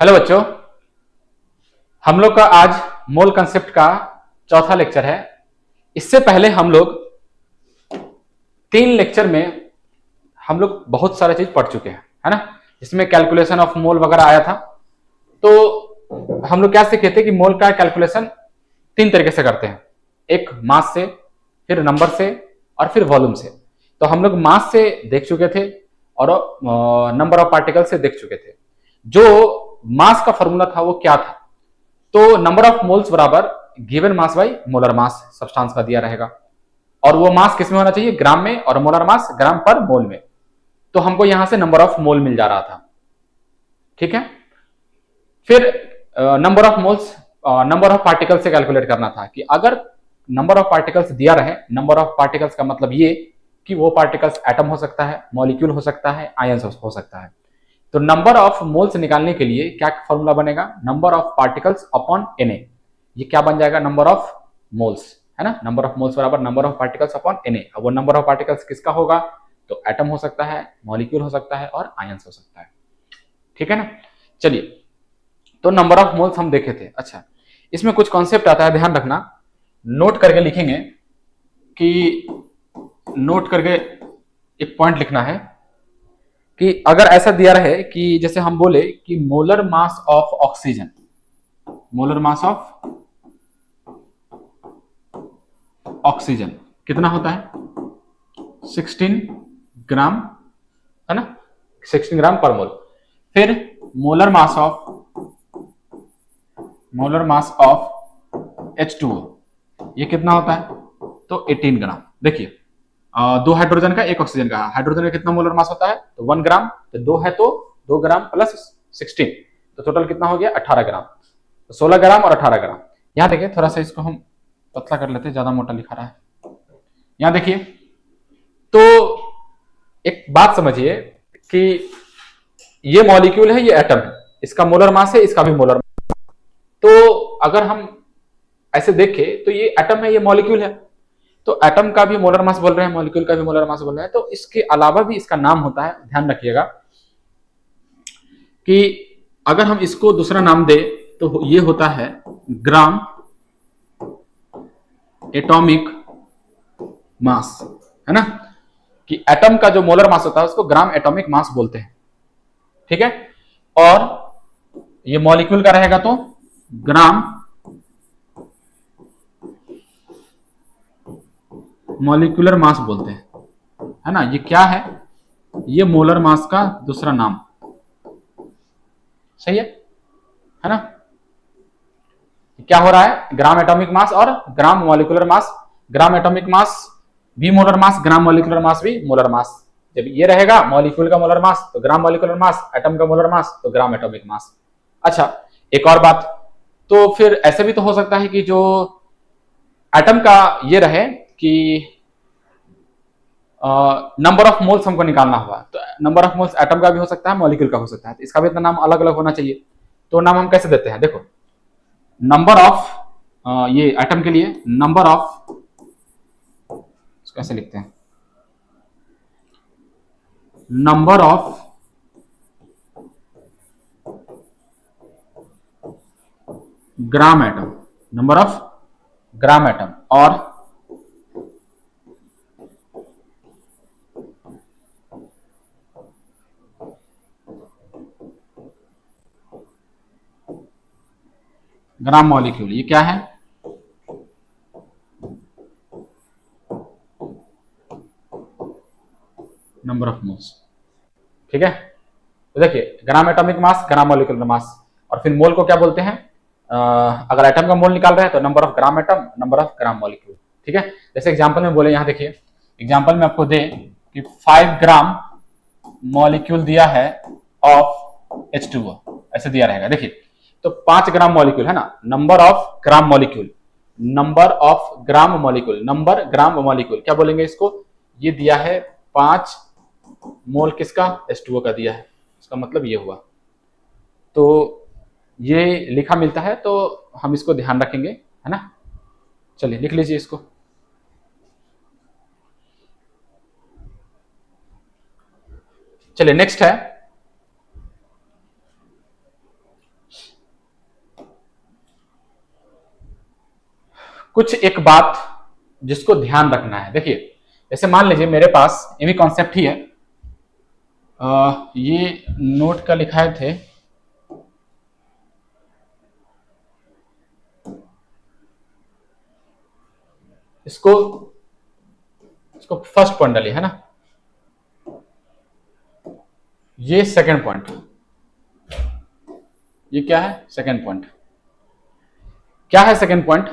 Hello बच्चों, हम लोग का आज मोल कंसेप्ट का चौथा लेक्चर है। इससे पहले हम लोग 3 लेक्चर में हम लोग बहुत सारे चीज पढ़ चुके हैं, है ना। इसमें कैलकुलेशन ऑफ मोल वगैरह आया था। तो हम लोग क्या सीखे थे कि मोल का कैलकुलेशन 3 तरीके से करते हैं, एक मास से, फिर नंबर से और फिर वॉल्यूम से। तो हम लोग मास से देख चुके थे और नंबर ऑफ पार्टिकल से देख चुके थे। जो मास का फॉर्मूला था वो क्या था? तो नंबर ऑफ मोल्स बराबर given mass by molar mass substance का दिया रहेगा, और वो मास किस में होना चाहिए? ग्राम में, और मोलर मास ग्राम पर मोल में। तो हमको यहां से नंबर ऑफ मोल मिल जा रहा था, ठीक है। फिर number of moles, number of particles से कैलकुलेट करना था कि अगर नंबर ऑफ पार्टिकल्स दिया रहे, नंबर ऑफ पार्टिकल्स का मतलब ये कि वो पार्टिकल्स एटम हो सकता है, मॉलिक्यूल हो सकता है, आयंस हो सकता है। तो नंबर ऑफ मोल्स निकालने के लिए क्या फॉर्मूला बनेगा? Number of particles upon Na। ये क्या बन जाएगा? नंबर ऑफ मोल्स, है ना। नंबर ऑफ मोल्स बराबर number of particles upon Na। अब वो नंबर ऑफ पार्टिकल्स किसका होगा? तो एटम हो सकता है, मॉलिक्यूल हो सकता है और आयंस हो सकता है, ठीक है ना। चलिए, तो नंबर ऑफ मोल्स हम देखे थे। अच्छा, इसमें कुछ कॉन्सेप्ट आता है, ध्यान रखना, नोट करके लिखेंगे कि नोट करके एक पॉइंट लिखना है कि अगर ऐसा दिया रहे कि जैसे हम बोले कि molar mass of oxygen, molar mass of oxygen कितना होता है? 16 ग्राम, है ना, 16 ग्राम पर मोल। फिर मोलर मास ऑफ H2O ये कितना होता है? तो 18 ग्राम। देखिए, 2 हाइड्रोजन का 1 ऑक्सीजन का, हाइड्रोजन का कितना मोलर मास होता है? तो 1 ग्राम। तो 2 है तो 2 ग्राम प्लस 16, तो टोटल कितना हो गया? 18 ग्राम। तो 16 ग्राम और 18 ग्राम। यहां देखिए, थोड़ा सा इसको हम पतला कर लेते हैं, ज्यादा मोटा लिखा रहा है। यहां देखिए, तो एक बात समझिए कि ये मॉलिक्यूल है, ये एटम है, इसका मोलर मास है, इसका भी मोलर मास। तो अगर हम ऐसे देखें तो ये एटम है, ये मॉलिक्यूल है, तो एटम का भी मोलर मास बोल रहे हैं, मॉलिक्यूल का भी मोलर मास बोल रहे हैं। तो इसके अलावा भी इसका नाम होता है, ध्यान रखिएगा कि अगर हम इसको दूसरा नाम दे तो ये होता है ग्राम एटॉमिक मास, है ना। कि एटम का जो मोलर मास होता है उसको ग्राम एटॉमिक मास बोलते हैं, ठीक है। और ये मॉलिक्यूल का रहेगा तो ग्राम मॉलिक्यूलर मास बोलते हैं, है ना। ये क्या है? ये मोलर मास का दूसरा नाम, सही है ना। क्या हो रहा है? ग्राम एटॉमिक मास और gram molecular mass. Gram atomic mass भी molar mass, gram molecular mass भी मोलर मास। जब ये रहेगा मॉलिक्यूल का मोलर मास तो ग्राम मॉलिक्यूलर मास, एटम का मोलर मास तो ग्राम एटॉमिक मास। अच्छा, एक और बात, तो फिर ऐसे भी तो हो सकता है कि जो एटम का ये रहे कि नंबर ऑफ मोल्स हमको निकालना हुआ, तो नंबर ऑफ मोल्स एटम का भी हो सकता है, मॉलिक्यूल का हो सकता है, तो इसका भी इतना नाम अलग अलग होना चाहिए। तो नाम हम कैसे देते हैं? देखो, नंबर ऑफ ये एटम के लिए नंबर ऑफ, कैसे लिखते हैं? Number of gram atom, number of gram atom और ग्राम मॉलिक्यूल, ये क्या है? नंबर ऑफ मोल्स, ठीक है। तो देखिए, gram atomic mass, gram molecular mass, और फिर मोल को क्या बोलते हैं? अगर एटम का मोल निकाल रहे हैं तो number of gram atom, number of gram molecule, ठीक है। जैसे एग्जांपल में बोले, यहां देखिए, एग्जांपल में आपको दे कि 5 ग्राम मॉलिक्यूल दिया है ऑफ H2O, ऐसे दिया रहेगा। देखिए, तो 5 ग्राम मॉलिक्यूल है ना, number of gram molecule, number of gram molecule, number gram molecule क्या बोलेंगे इसको? ये दिया है 5 मोल किसका? H2O का दिया है, इसका मतलब ये हुआ। तो ये लिखा मिलता है, तो हम इसको ध्यान रखेंगे, है ना। चलिए लिख लीजिए इसको। चलिए नेक्स्ट है कुछ एक बात जिसको ध्यान रखना है, देखिए जैसे मान लीजिए मेरे पास ये भी कॉन्सेप्ट ही है, ये नोट का लिखाए थे, इसको इसको फर्स्ट पॉइंट डालिए, है ना, ये सेकंड पॉइंट, ये क्या है सेकंड पॉइंट, क्या है सेकंड पॉइंट,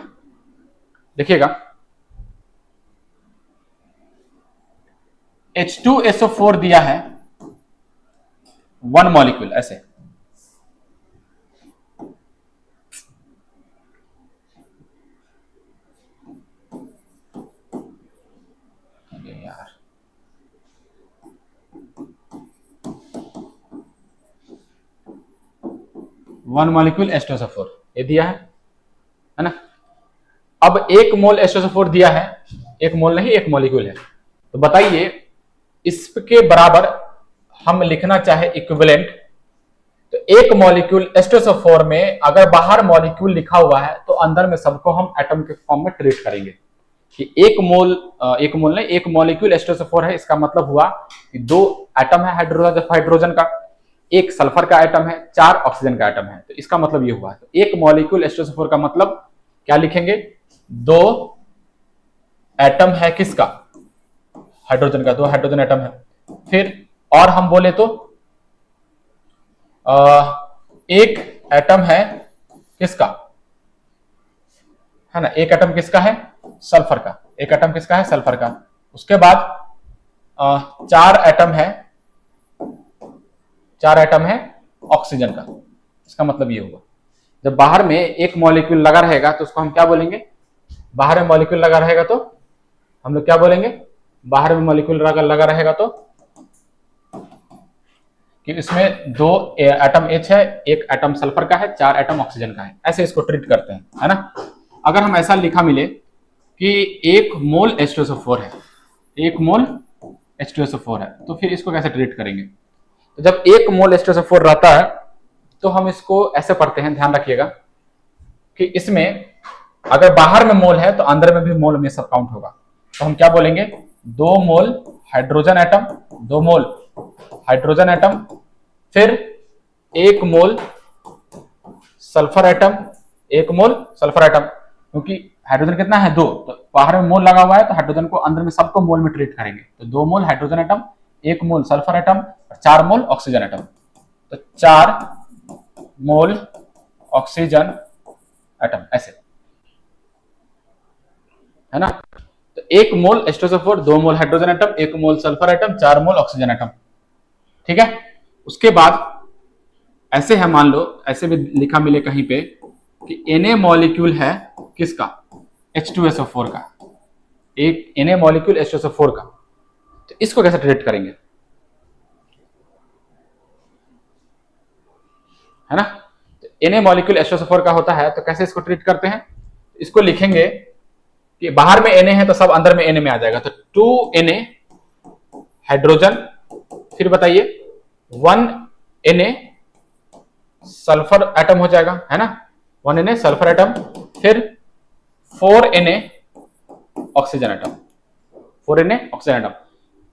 देखिएगा H2SO4 दिया है 1 मॉलिक्यूल ऐसे, यार 1 मॉलिक्यूल H2SO4 ये दिया है ना। अब 1 मोल H2SO4 दिया है, 1 मोल नहीं 1 मॉलिक्यूल है, तो बताइए इसके बराबर हम लिखना चाहे इक्विवेलेंट, तो 1 मॉलिक्यूल H2SO4 में अगर बाहर मॉलिक्यूल लिखा हुआ है तो अंदर में सबको हम एटम के फॉर्म में ट्रीट करेंगे कि 1 मोल नहीं 1 मॉलिक्यूल H2SO4 है, इसका मतलब हुआ कि 2 एटम है हाइड्रोजन का, 1 सल्फर का एटम है, 4 ऑक्सीजन का एटम है, तो इसका मतलब ये हुआ, तो 1 मॉलिक्यूल H2SO4 का मतलब क्या लिखेंगे, 2 एटम है किसका, हाइड्रोजन का, 2 हाइड्रोजन एटम है। फिर और हम बोले तो 1 एटम है किसका, है ना, 1 एटम किसका है सल्फर का, 1 एटम किसका है सल्फर का। उसके बाद 4 एटम है ऑक्सीजन का, इसका मतलब ये होगा जब बाहर में 1 मॉलिक्यूल लगा रहेगा तो उसको हम क्या बोलेंगे, बाहर में मॉलिक्यूल लगा रहेगा तो हम लोग क्या बोलेंगे, बाहर में मॉलिक्यूल लगा रहेगा तो कि इसमें 2 एटम H है, 1 एटम सल्फर का है, 4 एटम ऑक्सीजन का है, ऐसे इसको ट्रीट करते हैं, है ना। अगर हम ऐसा लिखा मिले कि 1 मोल H2SO4 है, 1 मोल H2SO4 है, तो फिर इसको कैसे ट्रीट करेंगे, तो जब 1 मोल H2SO4 रहता है तो हम इसको ऐसे पढ़ते हैं, ध्यान रखिएगा कि इसमें अगर बाहर में मोल है तो अंदर में भी मोल में सब काउंट होगा, तो हम क्या बोलेंगे, 2 मोल हाइड्रोजन एटम, 2 मोल हाइड्रोजन एटम, फिर 1 मोल सल्फर एटम, 1 मोल सल्फर एटम, क्योंकि हाइड्रोजन कितना है 2, तो बाहर में मोल लगा हुआ है तो हाइड्रोजन को अंदर में सबको मोल में ट्रीट करेंगे, तो 2 मोल हाइड्रोजन एटम, 1 मोल सल्फर एटम और 4 मोल ऑक्सीजन एटम, तो 4 मोल ऑक्सीजन एटम ऐसे, है ना। तो 1 मोल H2SO4, 2 मोल हाइड्रोजन एटम, 1 मोल सल्फर एटम, 4 मोल ऑक्सीजन एटम, ठीक है। उसके बाद ऐसे है, मान लो ऐसे भी लिखा मिले कहीं पे कि Na मॉलिक्यूल है किसका, H2SO4 का, एक Na मॉलिक्यूल H2SO4 का, तो इसको कैसे ट्रीट करेंगे, है ना। तो Na मॉलिक्यूल H2SO4 का होता है, तो कैसे इसको ट्रीट करते हैं, इसको लिखेंगे कि बाहर में Na है तो सब अंदर में Na में आ जाएगा, तो 2Na हाइड्रोजन, फिर बताइए 1Na सल्फर एटम हो जाएगा, है ना, 1Na सल्फर एटम, फिर 4Na oxygen atom, 4Na oxygen atom.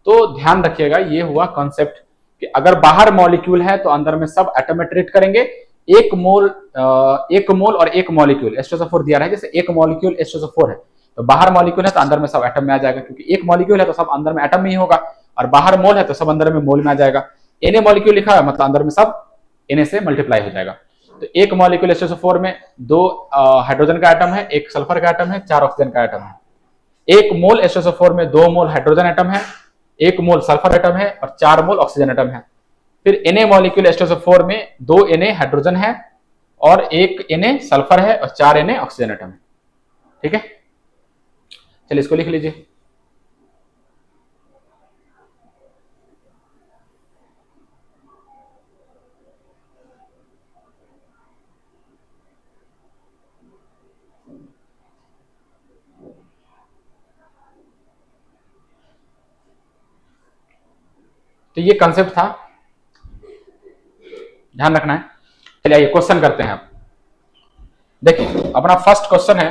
तो ध्यान रखिएगा ये हुआ कॉन्सेप्ट कि अगर बाहर मॉलिक्यूल है तो अंदर में सब एटम में ट्रीट करेंगे, 1 मोल और 1 मॉलिक्यूल H2SO4 दिया रहा है, जैसे 1 मॉलिक्यूल H2SO4 है तो बाहर मॉलिक्यूल है तो अंदर में सब एटम में आ जाएगा, क्योंकि 1 मॉलिक्यूल है तो सब अंदर में एटम में ही होगा, और बाहर मोल है तो सब अंदर में मोल में आ जाएगा। Na मॉलिक्यूल लिखा है मतलब अंदर में सब Na से मल्टीप्लाई हो जाएगा, तो 1 मॉलिक्यूल H2SO4 में 2 हाइड्रोजन का एटम है, 1 सल्फर का एटम है, 4 ऑक्सीजन का एटम है। 1 मोल H2SO4 में 2 मोल हाइड्रोजन एटम है, 1 मोल सल्फर एटम है और 4 मोल ऑक्सीजन एटम है। फिर Na मॉलिक्यूल H2SO4 में 2 Na हाइड्रोजन है और 1 Na सल्फर है और 4 Na ऑक्सीजन एटम है, ठीक है। चलिए इसको लिख लीजिए, तो ये कंसेप्ट था, ध्यान रखना है। चलिए आइए क्वेश्चन करते हैं। आप देखिए अपना फर्स्ट क्वेश्चन है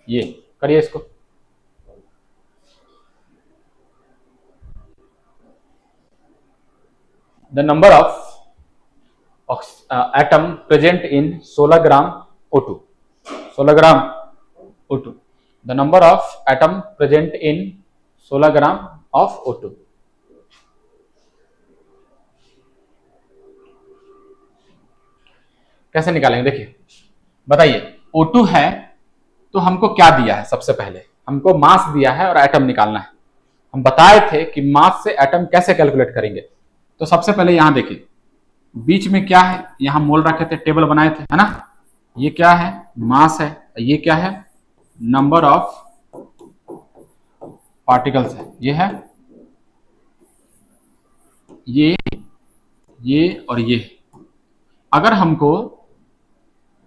ये करिए इसको। The number of atom present in 16 gram O2, 16 gram O2, the number of atom present in 16 gram of O2। कैसे निकालेंगे देखिए, बताइए O2 है तो हमको क्या दिया है, सबसे पहले हमको मास दिया है और एटम निकालना है। हम बताए थे कि मास से एटम कैसे कैलकुलेट करेंगे। तो सबसे पहले यहां देखिए बीच में क्या है, यहां मोल रखे थे, टेबल बनाए थे, है ना। ये क्या है, मास है, ये क्या है, नंबर ऑफ पार्टिकल्स है, ये है ये और ये। अगर हमको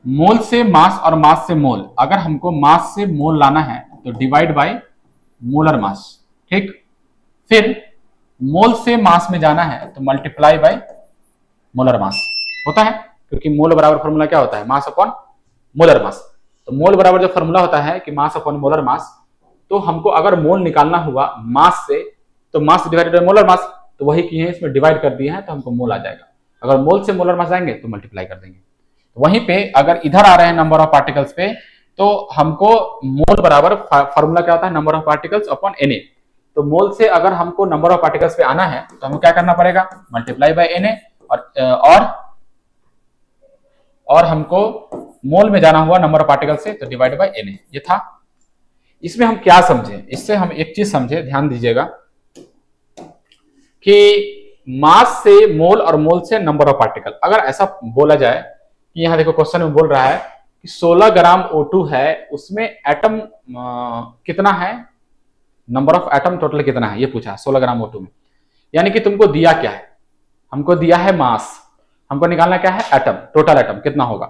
मोल से मास और मास से मोल, अगर हमको मास से मोल लाना है तो डिवाइड बाय मोलर मास, ठीक। फिर मोल से मास में जाना है तो मल्टीप्लाई बाय मोलर मास होता है, क्योंकि मोल बराबर फॉर्मूला क्या होता है, मास अपॉन मोलर मास। तो मोल बराबर जो फॉर्मूला होता है कि मास अपॉन मोलर मास, तो हमको अगर मोल निकालना हुआ मास से तो mass divided by molar mass, तो वही किए हैं, इसमें डिवाइड कर दिए हैं तो हमको मोल आ जाएगा। अगर मोल से मोलर मास आएंगे तो मल्टीप्लाई कर देंगे। वहीं पे अगर इधर आ रहे हैं नंबर ऑफ पार्टिकल्स पे, तो हमको मोल बराबर फॉर्मूला क्या होता है, number of particles upon Na। तो मोल से अगर हमको नंबर ऑफ पार्टिकल्स पे आना है तो हमें क्या करना पड़ेगा, मल्टीप्लाई बाय Na, और हमको मोल में जाना हुआ नंबर ऑफ पार्टिकल से तो डिवाइड बाय Na। ये था। इसमें हम क्या समझे, इससे हम एक चीज समझे, ध्यान दीजिएगा कि मास से मोल और मोल से नंबर ऑफ पार्टिकल, अगर ऐसा बोला जाए कि यहां देखो क्वेश्चन में बोल रहा है कि 16 ग्राम O2 है, उसमें एटम कितना है, नंबर ऑफ एटम टोटल कितना है, ये पूछा 16 ग्राम O2 में। यानी कि तुमको दिया क्या है, हमको दिया है मास, हमको निकालना क्या है, एटम, टोटल एटम कितना होगा।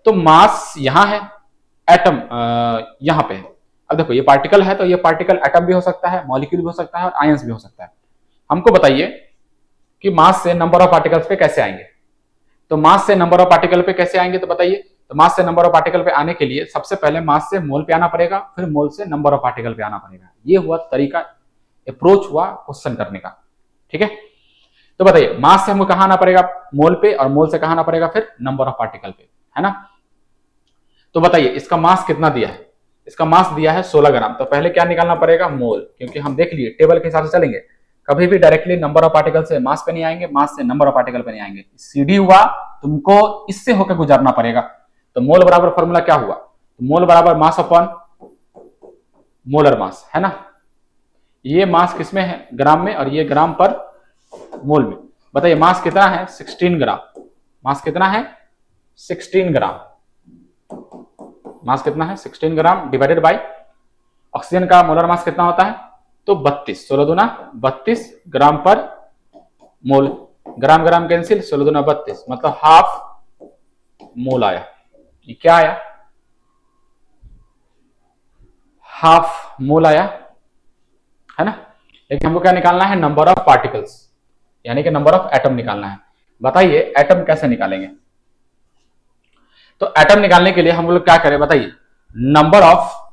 तो मास यहां है, एटम यहां पे है। अब देखो ये पार्टिकल है तो ये पार्टिकल एटम भी हो सकता है, मॉलिक्यूल भी हो सकता है और आयंस भी हो सकता है। हमको बताइए कि मास से नंबर ऑफ पार्टिकल्स पे कैसे आएंगे। तो मास से नंबर ऑफ पार्टिकल पे कैसे आएंगे, तो बताइए। तो मास से नंबर ऑफ पार्टिकल पे आने के लिए सबसे पहले मास से मोल पे आना पड़ेगा, फिर मोल से नंबर ऑफ पार्टिकल पे आना पड़ेगा। ये हुआ तरीका, अप्रोच हुआ क्वेश्चन करने का, ठीक है। तो बताइए मास से हमको कहां आना पड़ेगा, मोल पे, और मोल से कहां आना पड़ेगा फिर नंबर ऑफ पार्टिकल पे, है ना। तो बताइए इसका मास कितना दिया है, इसका मास दिया है 16 ग्राम। तो पहले क्या निकालना पड़ेगा, मोल, क्योंकि हम देख लिए टेबल के हिसाब से चलेंगे, कभी भी डायरेक्टली नंबर ऑफ पार्टिकल से मास पे नहीं आएंगे, मास से नंबर ऑफ पार्टिकल पे नहीं आएंगे। सीधी हुआ, तुमको इससे होकर गुजरना पड़ेगा। तो मोल बराबर फॉर्मूला क्या हुआ, तो मोल बराबर मास अपॉन मोलर मास, है ना। ये मास किसमें है, ग्राम में, और ये ग्राम पर मोल में। बताइए मास कितना है, 16 ग्राम। मास कितना है, 16 ग्राम। मास कितना है, 16 ग्राम डिवाइडेड बाय ऑक्सीजन का मोलर मास कितना होता है, तो 32, 16 दूना 32 ग्राम पर मोल। ग्राम ग्राम कैंसिल, 16 दूना 32, मतलब हाफ मोल आया। ये क्या आया, हाफ मोल आया, है ना। लेकिन हमको क्या निकालना है, नंबर ऑफ पार्टिकल्स, यानी कि नंबर ऑफ एटम निकालना है। बताइए एटम कैसे निकालेंगे। तो एटम निकालने के लिए हम लोग क्या करें, बताइए। नंबर ऑफ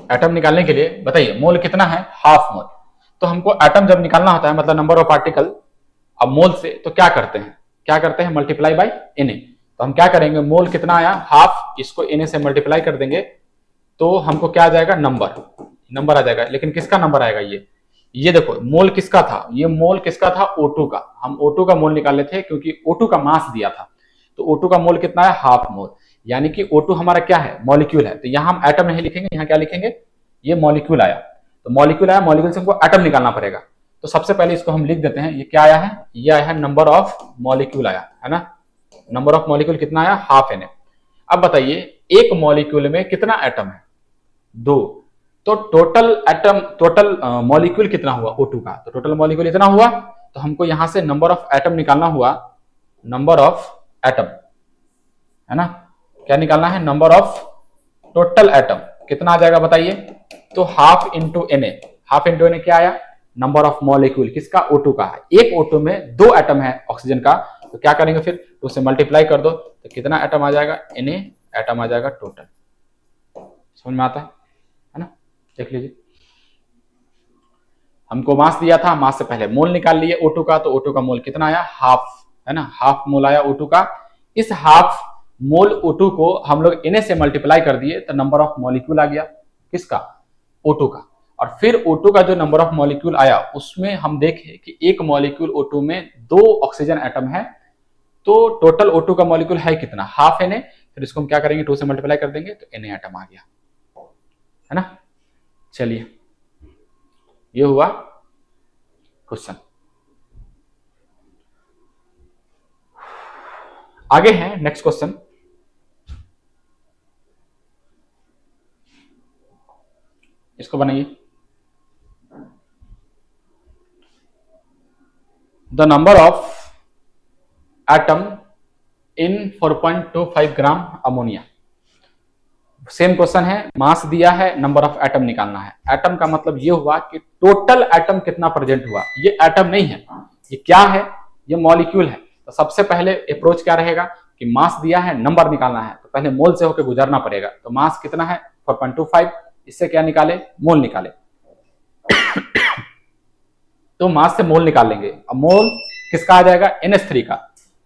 एटम निकालने के लिए बताइए मोल कितना है, हाफ मोल। तो हमको एटम जब निकालना होता है, मतलब नंबर ऑफ पार्टिकल, अब मोल से तो क्या करते हैं, मल्टीप्लाई बाय Na। तो हम क्या करेंगे, मोल कितना आया, हाफ, इसको Na से मल्टीप्लाई कर देंगे तो हमको क्या आ जाएगा, नंबर आ जाएगा। लेकिन किसका नंबर आएगा, ये देखो मोल किसका था, ये मोल किसका था, O2 का। हम O2 का मोल निकाल लेते हैं क्योंकि O2 का मास दिया था। तो O2 का मोल कितना है, हाफ मोल, यानी कि O2 हमारा क्या है, मॉलिक्यूल है। तो यहां हम एटम नहीं लिखेंगे, यहां क्या लिखेंगे, ये मॉलिक्यूल आया। तो मॉलिक्यूल आया, मॉलिक्यूल से हमको एटम निकालना पड़ेगा। तो सबसे पहले इसको हम लिख देते हैं, ये क्या आया है, ये आया है नंबर ऑफ मॉलिक्यूल आया, है ना। नंबर ऑफ मॉलिक्यूल कितना आया, हाफ Na। अब बताइए एक मॉलिक्यूल में कितना एटम है, 2। तो टोटल मॉलिक्यूल कितना हुआ O2 का, तो टोटल मॉलिक्यूल इतना हुआ। तो हमको यहां से नंबर ऑफ एटम निकालना हुआ, नंबर ऑफ एटम, है ना। क्या निकालना है, नंबर ऑफ टोटल एटम कितना आ जाएगा बताइए। तो half into Na, half into Na क्या आया, नंबर ऑफ मॉलिक्यूल किसका, O2 का। एक O2 में 2 एटम है ऑक्सीजन का, तो क्या करेंगे फिर, तो उसे मल्टीप्लाई कर दो तो कितना एटम आ जाएगा, Na एटम आ जाएगा टोटल। समझ में आता है ना। देख लीजिए, हमको मास दिया था, मास से पहले मोल निकाल लिए O2 का, तो O2 का मोल कितना आया, हाफ, है ना, हाफ मोल आया O2 का। इस हाफ मोल O2 को हम लोग Na से मल्टीप्लाई कर दिए तो नंबर ऑफ मॉलिक्यूल आ गया किसका, O2 का। और फिर O2 का जो नंबर ऑफ मॉलिक्यूल आया उसमें हम देखें कि एक मॉलिक्यूल O2 में 2 ऑक्सीजन एटम है, तो टोटल O2 का मॉलिक्यूल है कितना, हाफ Na। फिर इसको हम क्या करेंगे, 2 से मल्टीप्लाई कर देंगे तो Na एटम आ गया, है ना। चलिए, ये हुआ क्वेश्चन। आगे है नेक्स्ट क्वेश्चन। इसको बनाइए, the number of atom in 4.25 gram ammonia. Same question है, मास दिया है, नंबर ऑफ एटम निकालना है। एटम का मतलब ये हुआ कि टोटल एटम कितना प्रेजेंट हुआ। ये एटम नहीं है, ये क्या है, ये मॉलिक्यूल है। तो सबसे पहले अप्रोच क्या रहेगा कि मास दिया है, नंबर निकालना है, तो पहले मोल से होकर गुजरना पड़ेगा। तो मास कितना है 4.25, इससे क्या निकाले, मोल निकाले। तो मास से मोल निकाल लेंगे। अब मोल किसका आ जाएगा, NH3 का।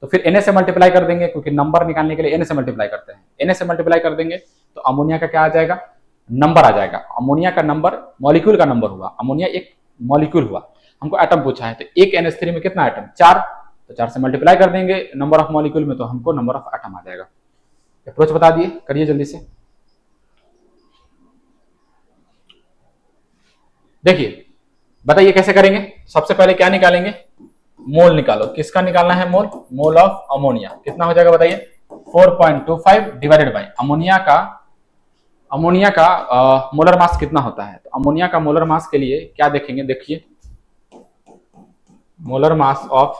तो फिर Na से मल्टीप्लाई कर देंगे, क्योंकि नंबर निकालने के लिए Na से मल्टीप्लाई करते हैं। Na से मल्टीप्लाई कर देंगे तो अमोनिया का क्या आ जाएगा, नंबर आ जाएगा। अमोनिया का नंबर मॉलिक्यूल का नंबर हुआ, अमोनिया एक मॉलिक्यूल हुआ। हमको एटम पूछा है, तो एक NH3 में कितना एटम, 4, तो 4 से मल्टीप्लाई कर देंगे नंबर ऑफ मॉलिक्यूल में, तो हमको नंबर ऑफ एटम आ जाएगा। अप्रोच बता दिए, करिए जल्दी से। देखिए, बताइए कैसे करेंगे। सबसे पहले क्या निकालेंगे, मोल निकालो। किसका निकालना है मोल, मोल ऑफ अमोनिया। कितना हो जाएगा बताइए, 4.25 डिवाइडेड बाय अमोनिया का मोलर मास कितना होता है। तो अमोनिया का मोलर मास के लिए क्या देखेंगे, देखिए मोलर मास ऑफ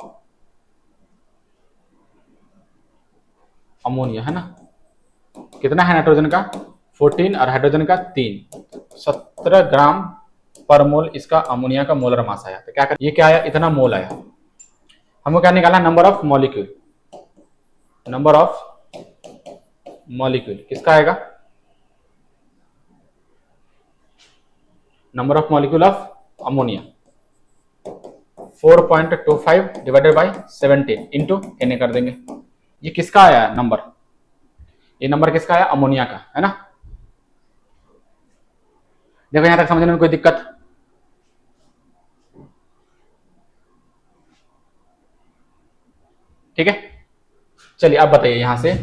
अमोनिया है ना, कितना है नाइट्रोजन का 14 और हाइड्रोजन का 3, 17 ग्राम पर मोल इसका अमोनिया का मोलर मास आया। तो क्या कर, ये क्या आया, इतना मोल आया। हमको क्या निकालना, number of molecule. Number of molecule किसका आएगा, number of molecule of ammonia 4.25 divided by 17 into Na कर देंगे। ये किसका आया नंबर, ये नंबर किसका आया, अमोनिया का, है ना। देखो यहां तक समझने में कोई दिक्कत, ठीक है। चलिए अब बताइए यहां से,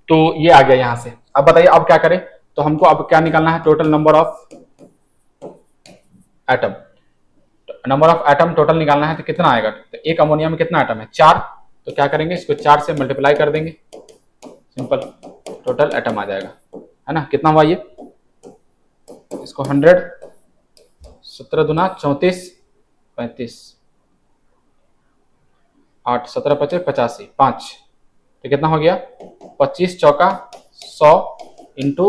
तो ये आ गया यहां से। अब बताइए अब क्या करें, तो हमको अब क्या निकालना है, total number of atom. Number of atom total निकालना है, तो कितना आएगा, तो एक अमोनिया में कितना एटम है, 4। तो क्या करेंगे, इसको 4 से मल्टीप्लाई कर देंगे, सिंपल टोटल एटम आ जाएगा, है ना। कितना हुआ ये, इसको 100, 17 दूना 34, 35, 8, 17 25 85, 5, तो कितना हो गया 25 चौका 100 इंटू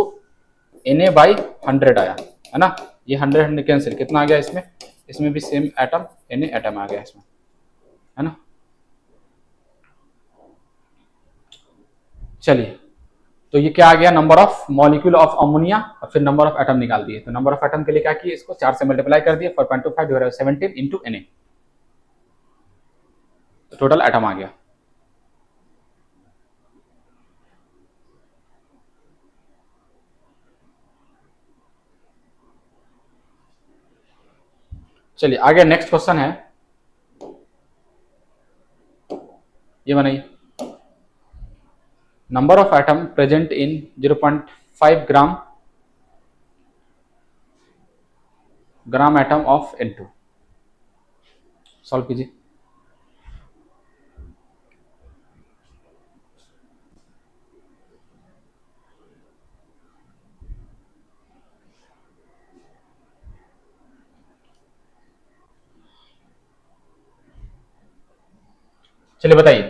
Na बाई 100 आया, है ना। ये 100 कैंसिल, कितना आ गया इसमें, इसमें भी सेम एटम Na एटम आ गया इसमें, है ना। चलिए, तो ये क्या आ गया, number of molecule of ammonia, और फिर नंबर ऑफ एटम निकाल दिए। तो नंबर ऑफ एटम के लिए क्या किए, इसको 4 से मल्टीप्लाई कर दिए, 4.25 डिवाइडेड 17 इंटू Na, तो टोटल एटम आ गया। चलिए आगे नेक्स्ट क्वेश्चन है, ये बनाइए, number of atom present in 0.5 gram atom of N2। Solve कीजिए। चलिए बताइए,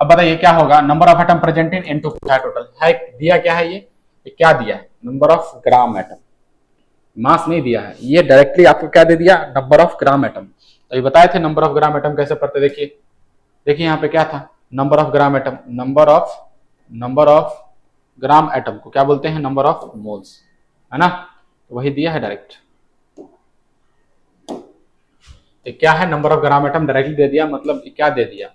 अब बताइए क्या होगा, number of atom present in N2 क्या है, टोटल है दिया क्या है, ये क्या दिया है, नंबर ऑफ ग्राम एटम। मास नहीं दिया है, ये डायरेक्टली आपको क्या दे दिया, नंबर ऑफ ग्राम एटम। तो ये बताए थे नंबर ऑफ ग्राम एटम कैसे पढ़ते, देखिए देखिए यहाँ पे क्या था, number of gram atom, number of gram atom को क्या बोलते हैं, नंबर ऑफ मोल्स, है ना, तो वही दिया है डायरेक्ट। तो क्या है, number of gram atom directly दे दिया, मतलब क्या दे दिया,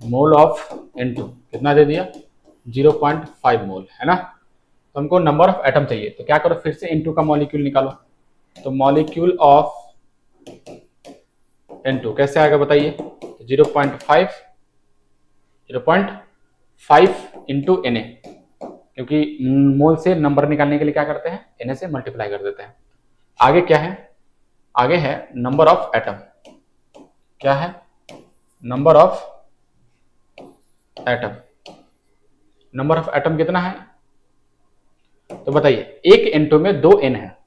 मोल ऑफ N2 कितना दे दिया, 0.5 मोल, है ना। तो हमको नंबर ऑफ एटम चाहिए, तो क्या करो, फिर से N2 का मॉलिक्यूल निकालो। तो मॉलिक्यूल ऑफ N2 कैसे आएगा बताइए, 0.5 इंटू Na, क्योंकि मोल से नंबर निकालने के लिए क्या करते हैं, Na से मल्टीप्लाई कर देते हैं। आगे क्या है, आगे है नंबर ऑफ एटम, क्या है, number of atom, number of atom कितना है, तो बताइए एक N2 में 2 N है,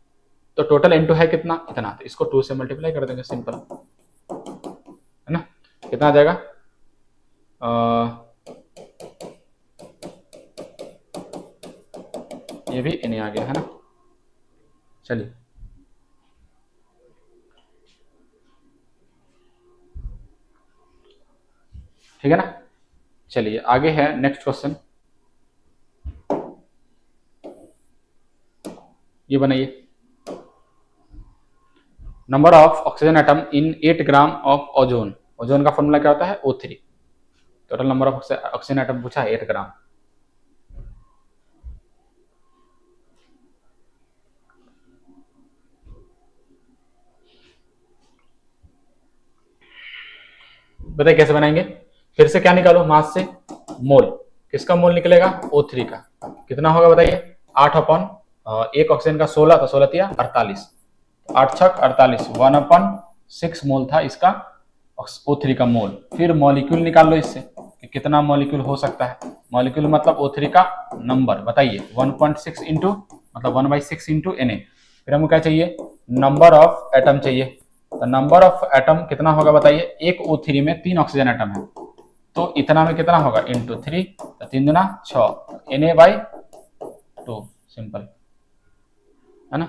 तो टोटल N2 है कितना, इतना, तो इसको 2 से मल्टीप्लाई कर देंगे, सिंपल, है ना। कितना आ जाएगा, ये भी Na आ गया, है ना। चलिए ठीक है ना। चलिए आगे है नेक्स्ट क्वेश्चन, ये बनाइए, number of oxygen atom in 8 gram of ozone, ozone का फॉर्मूला क्या होता है, O3, total number of oxygen atom पूछा है 8 ग्राम। बताइए कैसे बनाएंगे, फिर से क्या निकालो, मास से मोल, किसका मोल निकलेगा, O3 का, कितना होगा बताइए, 8 अपॉन एक ऑक्सीजन का 16, तो 16 तिया 48, 8 छक 48, 1/6 मोल था इसका O3 का मोल। फिर मॉलिक्यूल निकाल लो इससे कि कितना मॉलिक्यूल हो सकता है, मॉलिक्यूल मतलब O3 का नंबर, बताइए 1.6 इंटू मतलब 1/6 इंटू Na। फिर हमको क्या चाहिए, नंबर ऑफ एटम चाहिए, तो नंबर ऑफ एटम कितना होगा बताइए, एक O3 में 3 ऑक्सीजन एटम है, तो इतना में कितना होगा, इंटू 3, तो 3 दूना 6, Na/2, सिंपल, है ना।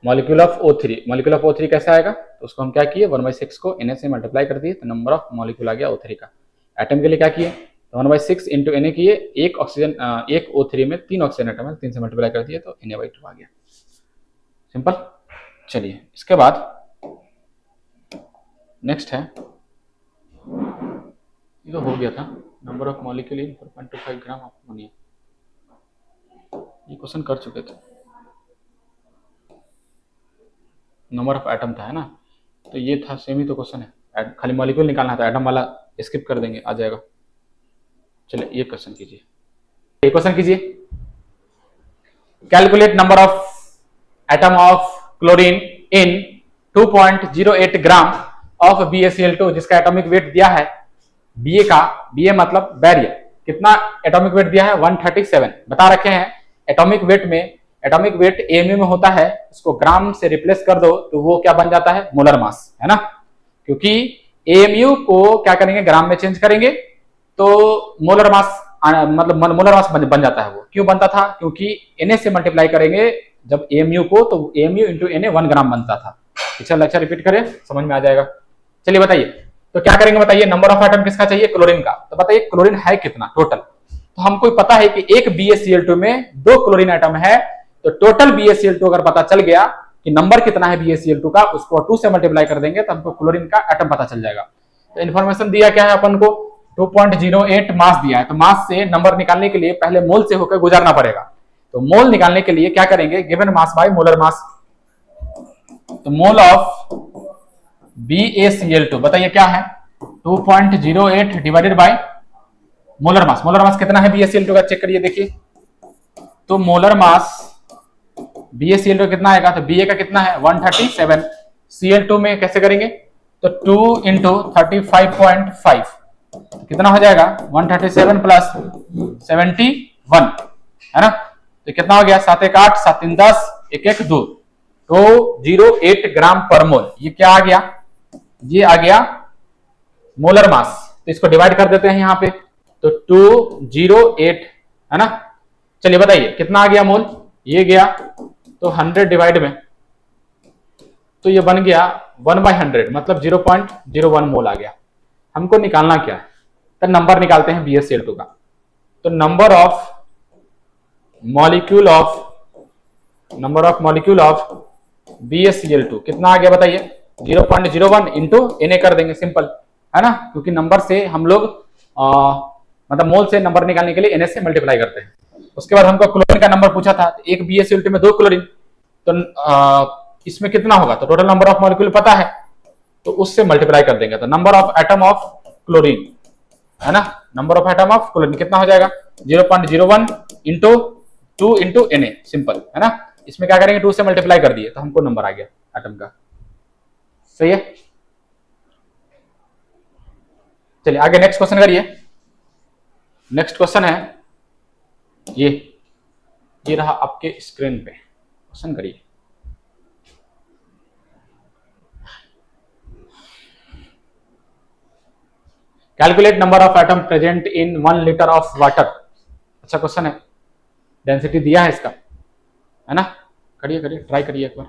मॉलिक्यूल ऑफ O3 कैसे आएगा, तो उसको हम क्या किए, 1/6 को Na से मल्टीप्लाई कर दिए, तो नंबर ऑफ मॉलिक्यूल आ गया O3 का। एटम के लिए क्या किए, तो 1/6 इंटू Na किए, एक ऑक्सीजन एक O3 में 3 ऑक्सीजन एटम है, 3 से मल्टीप्लाई कर दिए, तो Na/2 आ गया, सिंपल। चलिए इसके बाद नेक्स्ट है, ये तो हो गया था, number of molecule in 4.25 gram of ammonia, ये क्वेश्चन कर चुके थे, नंबर ऑफ एटम था, है ना, तो ये था सेम ही तो क्वेश्चन है, खाली मॉलिक्यूल निकालना था, एटम वाला स्किप कर देंगे, आ जाएगा। चलिए ये क्वेश्चन कीजिए, ये क्वेश्चन कीजिए, calculate number of atom of chlorine in 2.08 gram of BaCl2, जिसका एटॉमिक वेट दिया है Ba का, Ba मतलब बैरियर, कितना एटॉमिक वेट दिया है, 137 बता रखे हैं। एटॉमिक वेट में, एटॉमिक वेट AMU में होता है, इसको ग्राम से रिप्लेस कर दो तो वो क्या बन जाता है, मोलर मास, है ना, क्योंकि AMU को क्या करेंगे, ग्राम में चेंज करेंगे तो मोलर मास मतलब मोलर मास बन जाता है। वो क्यों बनता था, क्योंकि Na से मल्टीप्लाई करेंगे जब AMU को, तो AMU इंटू Na 1 ग्राम बनता था। पिछला लेक्चर रिपीट करें, समझ में आ जाएगा। चलिए बताइए, तो क्या करेंगे बताइए, नंबर ऑफ एटम किसका चाहिए, क्लोरीन का, तो बताइए क्लोरीन है कितना टोटल, तो हमको पता है कि एक BaCl2 में 2 क्लोरीन एटम है, तो टोटल BaCl2 अगर पता चल गया कि नंबर कितना है BaCl2 का, उसको 2 से मल्टीप्लाई कर देंगे तो हमको क्लोरीन का एटम पता चल जाएगा। तो इन्फॉर्मेशन दिया क्या है अपन को, 2.08 मास दिया है, तो मास से नंबर निकालने के लिए पहले मोल से होकर गुजरना पड़ेगा, तो मोल निकालने के लिए क्या करेंगे, given mass by molar mass, तो मोल ऑफ BaCl2 बताइए क्या है, 2.08 divided by molar mass. Molar mass कितना है BaCl2 का, चेक करिए देखिए, तो मोलर मास BaCl2 कितना आएगा, तो Ba का कितना है 137, Cl2 में कैसे करेंगे, तो 2 इंटू 35.5 कितना हो जाएगा, 137 प्लस 71, है ना, तो कितना हो गया, 7 1 8 7 3 10 1 1 2, तो 0.8 ग्राम पर मोल, ये क्या आ गया, ये आ गया मोलर मास, तो इसको डिवाइड कर देते हैं यहाँ पे, तो 208 है ना। चलिए बताइए कितना आ गया मोल, ये गया तो 100 डिवाइड में, तो ये बन गया 1/100 मतलब 0.01 मोल आ गया। हमको निकालना क्या है, तो नंबर निकालते हैं BaCl2 का। तो number of molecule of BaCl2 कितना आ गया बताइए, 0.01 इंटू Na कर देंगे, सिंपल है ना, क्योंकि नंबर से हम लोग मतलब मोल से नंबर निकालने के लिए Na से मल्टीप्लाई करते हैं। उसके बाद हमको क्लोरीन का नंबर पूछा था, एक BaCl2 में 2 क्लोरीन, तो इसमें कितना होगा, तो टोटल नंबर ऑफ मॉलिक्यूल पता है, तो उससे मल्टीप्लाई कर देंगे। तो number of atom of chlorine है ना, number of atom of chlorine कितना हो जाएगा, 0.01 इंटू 2 इंटू Na, सिंपल है ना। इसमें क्या करेंगे, 2 से मल्टीप्लाई कर दिए तो हमको नंबर आ गया एटम का। सही है, चलिए आगे नेक्स्ट क्वेश्चन करिए। नेक्स्ट क्वेश्चन है ये रहा आपके स्क्रीन पे, क्वेश्चन करिए। Calculate number of atom present in 1 litre of water. अच्छा क्वेश्चन है, डेंसिटी दिया है इसका, है ना। करिए ट्राई करिए एक बार।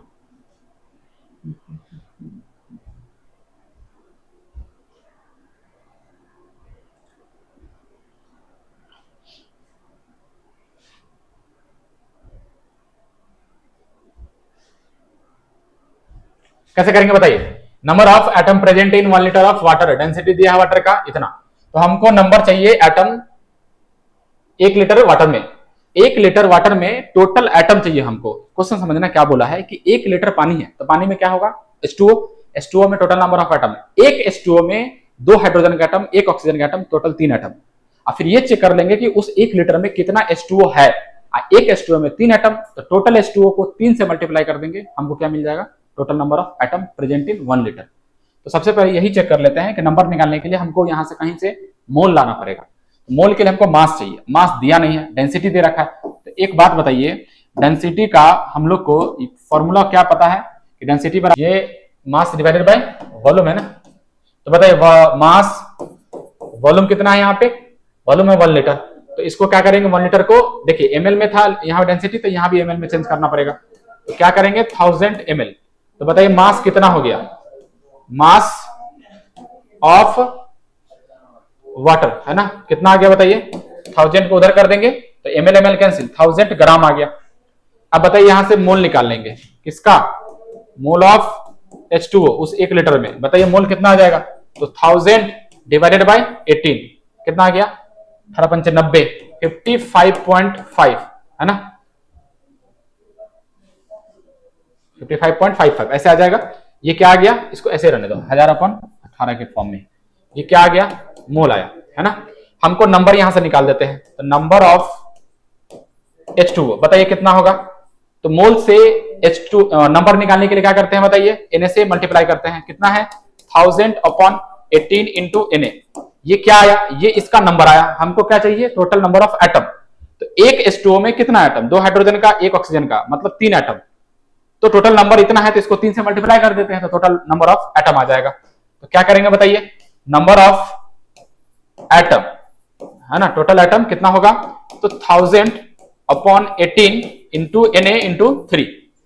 कैसे करेंगे बताइए, number of atom present in 1 litre of water, density दिया है वाटर का इतना, तो हमको नंबर चाहिए एटम 1 लीटर वाटर में, 1 लीटर वाटर में टोटल एटम चाहिए हमको। क्वेश्चन समझना क्या बोला है कि 1 लीटर पानी है, तो पानी में क्या होगा, H2O में टोटल नंबर ऑफ एटम है, एक H2O में 2 हाइड्रोजन का एटम, 1 ऑक्सीजन का एटम, टोटल 3 एटम। और फिर ये चेक कर लेंगे कि उस 1 लीटर में कितना H2O है, एक H2O में 3 एटम, तो टोटल H2O को 3 से मल्टीप्लाई कर देंगे, हमको क्या मिल जाएगा, total number of atom present in 1 litre. तो सबसे पहले यही चेक कर लेते हैं कि नंबर निकालने के लिए हमको यहां से कहीं से मोल लाना पड़ेगा। मोल के लिए हमको मास चाहिए, मास दिया नहीं है, डेंसिटी दे रखा है। तो एक बात बताइए, डेंसिटी का हम लोग को फॉर्मूला क्या पता है कि डेंसिटी पर ये मास डिवाइडेड बाय वॉल्यूम है ना। तो बताइए मास वॉल्यूम कितना है, यहाँ पे वॉल्यूम है 1 लीटर, तो इसको क्या करेंगे, 1 लीटर को देखिए ml में था यहाँ डेंसिटी, तो यहाँ भी ml में चेंज करना पड़ेगा, तो क्या करेंगे 1000 ml। तो बताइए मास कितना हो गया, मास ऑफ वाटर है ना, कितना आ गया बताइए, 1000 को उधर कर देंगे तो ml कैंसिल, 1000 ग्राम आ गया। अब बताइए यहां से मोल निकाल लेंगे, किसका, मोल ऑफ H2O उस 1 लीटर में, बताइए मोल कितना आ जाएगा, तो 1000 डिवाइडेड बाय 18 कितना आ गया, 1895 55.5 है ना, 55.55 ऐसे आ जाएगा। ये क्या आ गया, इसको ऐसे रहने दो 1000/18 के फॉर्म में, ये क्या आ गया, मोल आया है ना। हमको नंबर यहां से निकाल देते हैं, तो नंबर ऑफ H2O बताइए कितना होगा, तो मोल से H2 नंबर निकालने के लिए क्या करते हैं बताइए, Na से मल्टीप्लाई करते हैं, कितना है 1000/18 इंटू Na, ये क्या आया, ये इसका नंबर आया। हमको क्या चाहिए, टोटल नंबर ऑफ एटम, तो एक H2O में कितना एटम, 2 हाइड्रोजन का 1 ऑक्सीजन का, मतलब 3 एटम, तो टोटल नंबर इतना है, तो इसको 3 से मल्टीप्लाई कर देते हैं, तो टोटल नंबर ऑफ एटम आ जाएगा। तो क्या करेंगे बताइए, नंबर ऑफ एटम है ना, टोटल एटम कितना होगा, तो 1000/18 इंटू Na इंटू 3,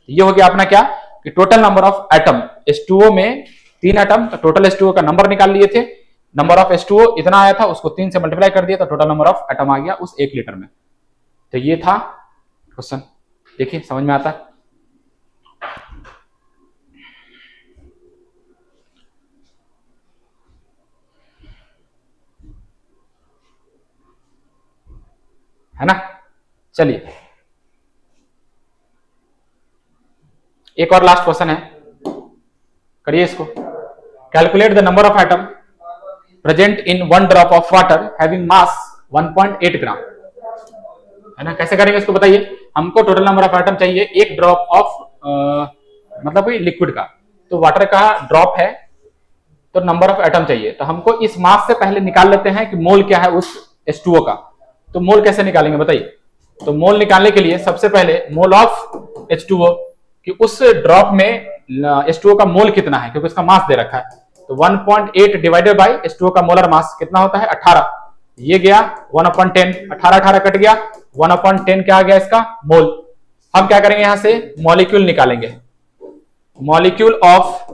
ये हो गया अपना क्या, कि total number of atom H2O में 3 एटम, तो टोटल H2O का नंबर निकाल लिए थे, नंबर ऑफ H2O इतना आया था, उसको 3 से मल्टीप्लाई कर दिया, तो टोटल नंबर ऑफ एटम आ गया उस 1 लीटर में। तो ये था क्वेश्चन, देखिए समझ में आता है ना। चलिए एक और लास्ट क्वेश्चन है, करिए इसको। Calculate the number of atom present in 1 drop of water having mass 1.8 ग्राम, है ना। कैसे करेंगे इसको बताइए, हमको टोटल नंबर ऑफ एटम चाहिए 1 ड्रॉप ऑफ मतलब कोई लिक्विड का, तो वाटर का ड्रॉप है, तो नंबर ऑफ एटम चाहिए, तो हमको इस मास से पहले निकाल लेते हैं कि मोल क्या है उस H2O का। तो मोल कैसे निकालेंगे बताइए, तो मोल निकालने के लिए सबसे पहले मोल ऑफ H2O कि उस ड्रॉप में H2O का मोल कितना है, क्योंकि उसका मास दे रखा है, तो 1.8 डिवाइडेड बाई H2O का मोलर मास कितना होता है 18, ये गया 1/10, 18 कट गया 1/10 क्या आ गया इसका मोल। हम क्या करेंगे यहां से मॉलिक्यूल निकालेंगे, मॉलिक्यूल ऑफ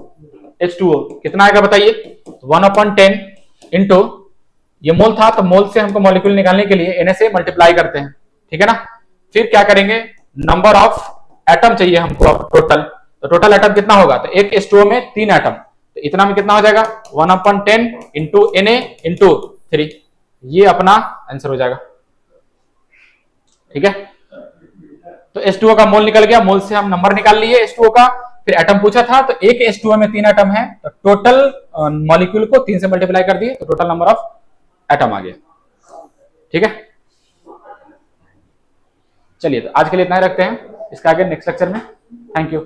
H2O कितना आएगा बताइए 1/10 इंटू ये मोल था तो मोल से हमको मॉलिक्यूल निकालने के लिए Na से मल्टीप्लाई करते हैं, ठीक है ना। फिर क्या करेंगे नंबर ऑफ एटम चाहिए हमको टोटल, तो टोटल एटम कितना होगा तो एक H2O में 3 एटम, तो इतना में कितना हो जाएगा 1/10 इंटू Na इंटू 3, ये अपना आंसर हो जाएगा, ठीक है। तो H2O का मोल निकल गया, मोल से हम नंबर निकाल लिए H2O का। फिर एटम पूछा था तो एक H2O में 3 एटम है, तो टोटल मॉलिक्यूल को 3 से मल्टीप्लाई कर दिए तो टोटल नंबर ऑफ एटम आ गया, ठीक है। चलिए तो आज के लिए इतना ही रखते हैं, इसका आगे नेक्स्ट लेक्चर में। Thank you.